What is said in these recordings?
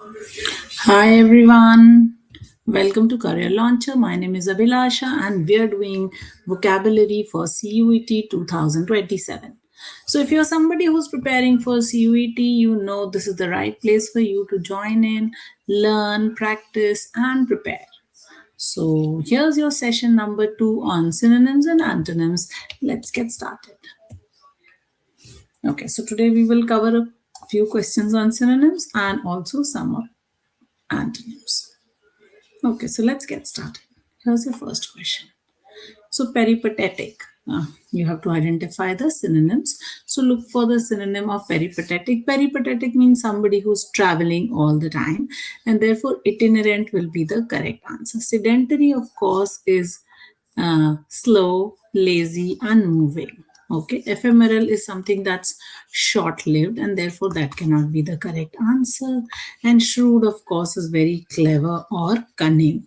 Hi everyone, welcome to Career Launcher. My name is Abhilasha and we are doing vocabulary for CUET 2027. So if you're somebody who's preparing for CUET, you know this is the right place for you to join in, learn, practice and prepare. So here's your session number 2 on synonyms and antonyms. Let's get started. Okay, so today we will cover a few questions on synonyms and also some of antonyms. Okay, so let's get started. Here's your first question. So, peripatetic. You have to identify the synonyms. So, look for the synonym of peripatetic. Peripatetic means somebody who's traveling all the time, and therefore itinerant will be the correct answer. Sedentary, of course, is slow, lazy, unmoving. Okay, ephemeral is something that's short-lived, and therefore that cannot be the correct answer. And shrewd, of course, is very clever or cunning,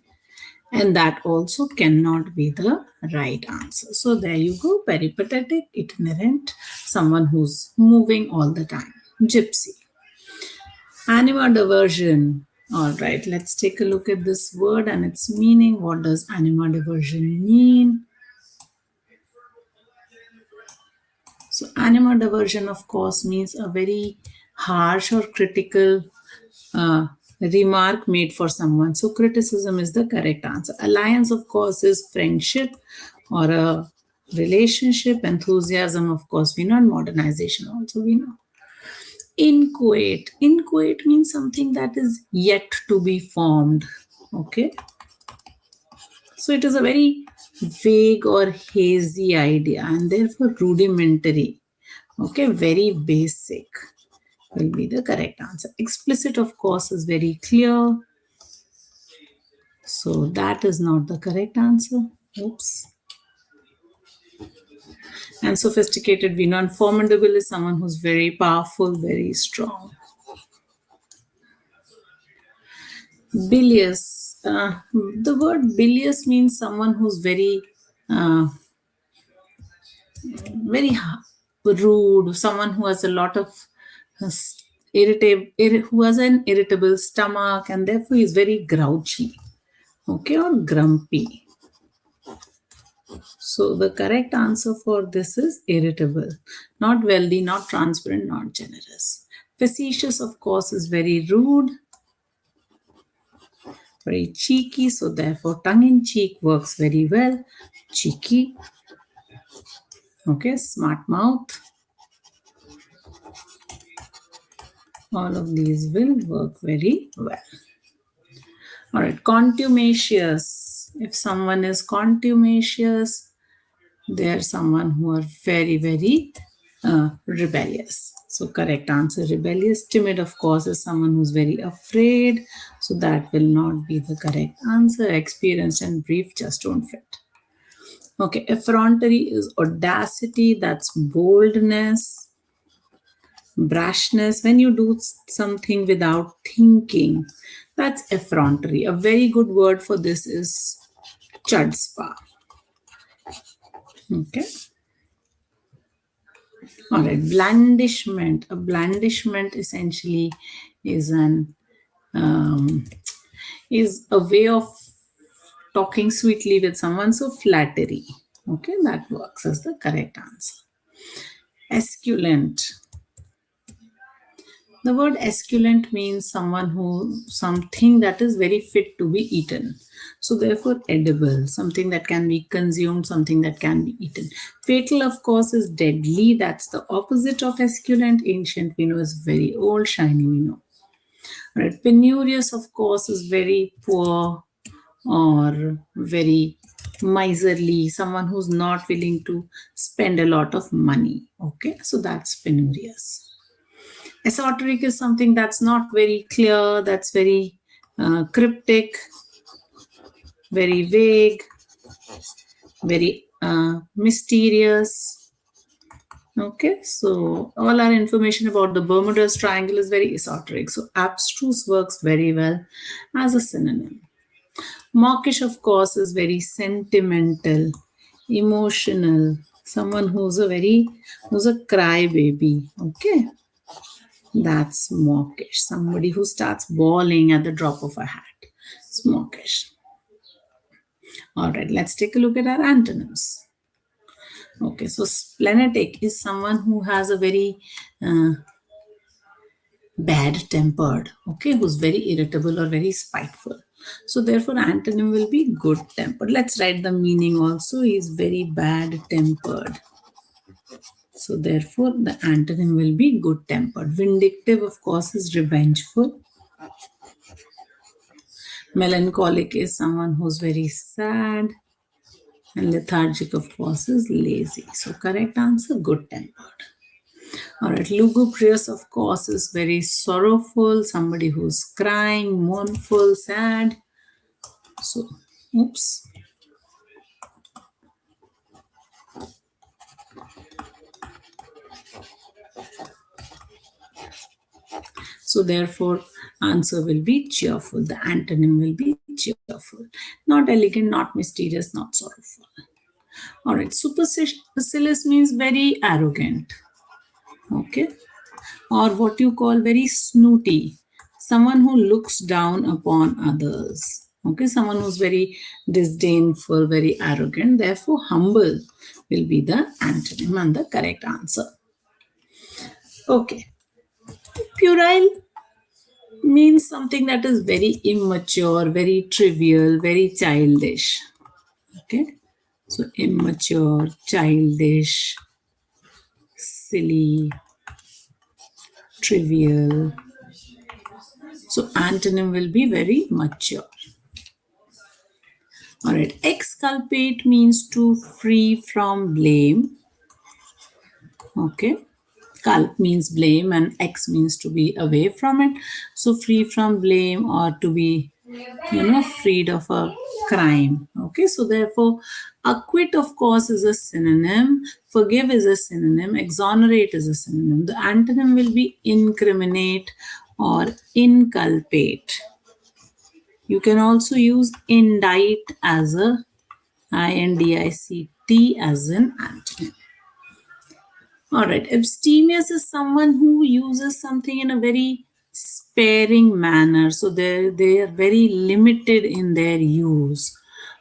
and that also cannot be the right answer. So there you go, peripatetic, itinerant, someone who's moving all the time. Gypsy. Anima diversion. All right, let's take a look at this word and its meaning. What does anima diversion mean? So anima diversion, of course, means a very harsh or critical remark made for someone. So criticism is the correct answer. Alliance, of course, is friendship or a relationship. Enthusiasm, of course, we know. And modernization also we know. Inchoate. Inchoate means something that is yet to be formed. Okay. So it is a very vague or hazy idea and therefore rudimentary. Okay, very basic will be the correct answer. Explicit, of course, is very clear. So that is not the correct answer. Oops. And sophisticated, we know. And formidable is someone who's very powerful, very strong. Bilious. The word bilious means someone who's very rude, someone who has a lot of who has an irritable stomach and therefore is very grouchy, okay, or grumpy. So the correct answer for this is irritable, not wealthy, not transparent, not generous. Facetious, of course, is very rude, very cheeky, so therefore tongue-in-cheek works very well. Cheeky, okay, smart mouth. All of these will work very well. All right, contumacious. If someone is contumacious, they're someone who are very, very rebellious. So correct answer, rebellious. Timid, of course, is someone who's very afraid. So that will not be the correct answer. Experienced and brief just don't fit. Okay, effrontery is audacity. That's boldness. Brashness, when you do something without thinking, that's effrontery. A very good word for this is chutzpah. Okay. All right. Blandishment. A blandishment essentially is is a way of talking sweetly with someone. So flattery. Okay, that works as the correct answer. Esculent. The word esculent means something that is very fit to be eaten. So therefore edible, something that can be consumed, something that can be eaten. Fatal, of course, is deadly. That's the opposite of esculent. Ancient, we know, is very old. Shiny, we know. Right. Penurious, of course, is very poor or very miserly, someone who's not willing to spend a lot of money. Okay, so that's penurious. Esoteric is something that's not very clear, that's very cryptic, very vague, very mysterious. Okay, so all our information about the Bermuda's Triangle is very esoteric. So abstruse works very well as a synonym. Mawkish, of course, is very sentimental, emotional, someone who's a crybaby. Okay. That's mawkish. Somebody who starts bawling at the drop of a hat. It's mawkish. All right, let's take a look at our antonyms. Okay, so splenetic is someone who has a very bad tempered, okay, who's very irritable or very spiteful. So therefore antonym will be good tempered. Let's write the meaning also. He is very bad tempered. So therefore the antonym will be good tempered. Vindictive, of course, is revengeful. Melancholic is someone who's very sad. And lethargic, of course, is lazy. So correct answer, good tempered. All right, lugubrious, of course, is very sorrowful, somebody who's crying, mournful, sad. So, oops. So therefore, answer will be cheerful. The antonym will be cheerful. Not elegant, not mysterious, not sorrowful. All right, supercilious means very arrogant. Okay. Or what you call very snooty. Someone who looks down upon others. Okay, someone who's very disdainful, very arrogant. Therefore, humble will be the antonym and the correct answer. Okay. Puerile means something that is very immature, very trivial, very childish. Okay. So immature, childish, silly, trivial. So antonym will be very mature. All right. Exculpate means to free from blame. Okay. Culp means blame and ex means to be away from it. So free from blame or to be, freed of a crime. Okay. So therefore, acquit, of course, is a synonym. Forgive is a synonym. Exonerate is a synonym. The antonym will be incriminate or inculpate. You can also use indict as a indict as an antonym. All right, abstemious is someone who uses something in a very sparing manner. So they are very limited in their use.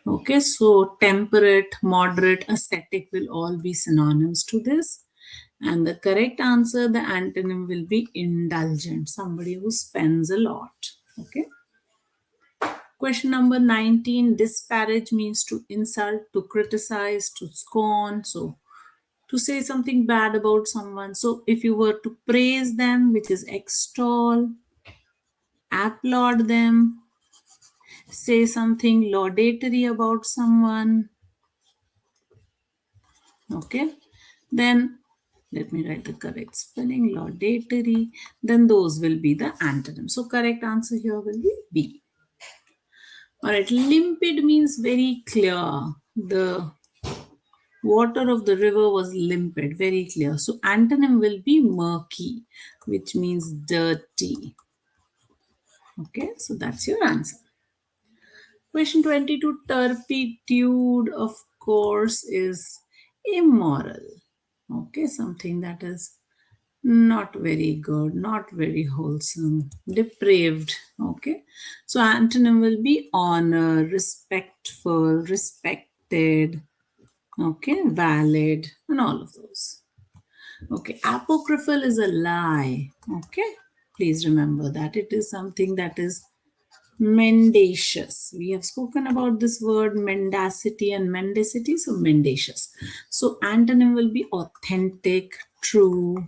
Okay, so temperate, moderate, ascetic will all be synonyms to this. And the correct answer, the antonym will be indulgent, somebody who spends a lot. Okay. Question number 19, disparage means to insult, to criticize, to scorn. So to say something bad about someone. So if you were to praise them, which is extol, applaud them, say something laudatory about someone, okay, then let me write the correct spelling, laudatory, then those will be the antonyms. So correct answer here will be B. All right, limpid means very clear. The water of the river was limpid, very clear. So antonym will be murky, which means dirty. Okay, so that's your answer. Question 22, turpitude, of course, is immoral. Okay, something that is not very good, not very wholesome, depraved. Okay, so antonym will be honor, respectful, respected, okay, valid, and all of those. Okay, apocryphal is a lie. Okay, please remember that it is something that is mendacious. We have spoken about this word mendacity and mendacity, so mendacious. So antonym will be authentic, true,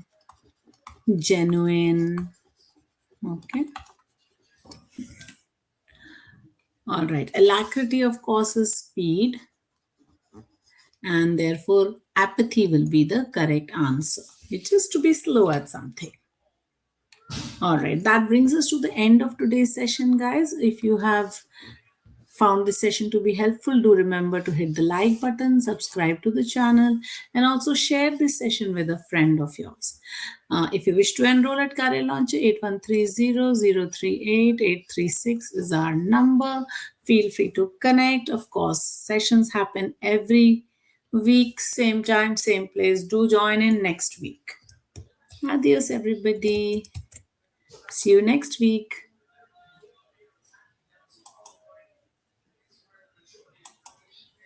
genuine. Okay. All right. Alacrity, of course, is speed, and therefore apathy will be the correct answer, which is to be slow at something. All right, that brings us to the end of today's session, guys. If you have found this session to be helpful, do remember to hit the like button, subscribe to the channel, and also share this session with a friend of yours. If you wish to enroll at Career Launcher, 8130-038-836 is our number. Feel free to connect. Of course, sessions happen every week, same time, same place. Do join in next week. Adios, everybody. See you next week.